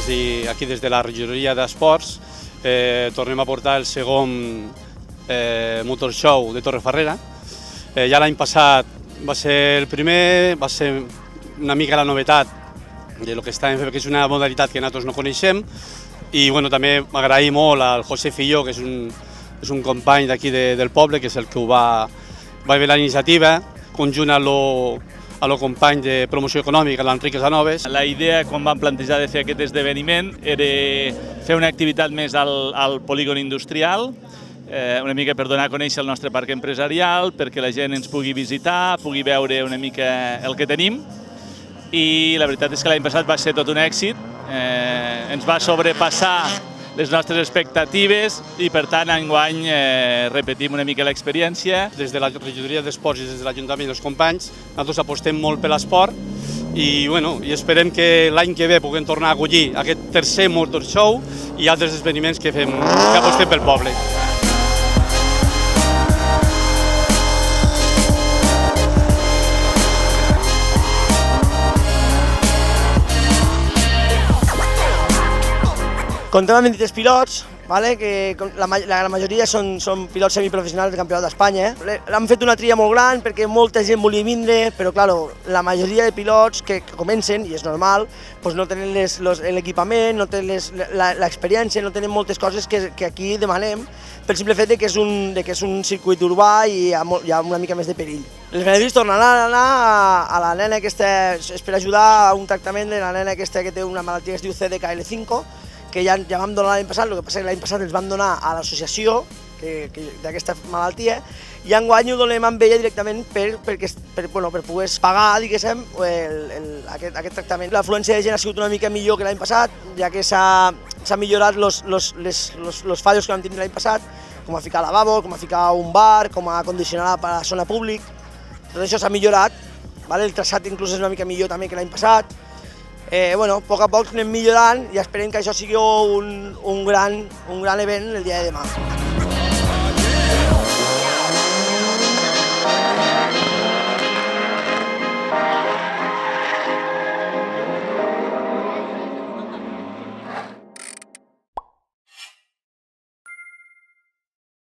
aquí des de la regidoria d'Esports tornem a portar el segon Motor Show de Torrefarrera. Ja l'any passat va ser el primer, va ser una mica la novetat de lo que estàvem fent, que és una modalitat que nosaltres no coneixem, i també m'agraïm molt al José Filló, que és un company d'aquí del poble, que és el que va haver la iniciativa, conjunt a lo company de promoció econòmica, l'Enric Casanoves. La idea, quan vam plantejar de fer aquest esdeveniment, era fer una activitat més al polígon industrial, una mica per donar a conèixer el nostre parc empresarial, perquè la gent ens pugui visitar, pugui veure una mica el que tenim, i la veritat és que l'any passat va ser tot un èxit, ens va sobrepassar les nostres expectatives i, per tant, enguany repetim una mica l'experiència. Des de la regidoria d'Esports i des de l'Ajuntament i els companys, nosaltres apostem molt per l'esport i esperem que l'any que ve puguem tornar a acollir aquest tercer Motor Show i altres esdeveniments que apostem pel poble. Comptem amb 23 pilots, que la majoria són pilots semiprofessionals del Campionat d'Espanya. Hem fet una tria molt gran perquè molta gent volia vindre, però la majoria de pilots que comencen, i és normal, no tenen l'equipament, no tenen l'experiència, no tenen moltes coses que aquí demanem, pel simple fet que és un circuit urbà i hi ha una mica més de perill. Els beneficis tornen a anar a la nena aquesta, és per ajudar a un tractament de la nena aquesta que té una malaltia que es diu CDKL5, que ja vam donar l'any passat, el que passa és que l'any passat ens vam donar a l'associació d'aquesta malaltia, i enguany ho donem amb ella directament per poder pagar, diguéssim, aquest tractament. L'afluència de gent ha sigut una mica millor que l'any passat, ja que s'ha millorat els fallos que vam tenir l'any passat, com a ficar lavabo, com a ficar un bar, com a condicionar la zona públic. Tot això s'ha millorat, el traçat inclús és una mica millor també que l'any passat. A poc a poc anem millorant i esperem que això sigui un gran event el dia de demà.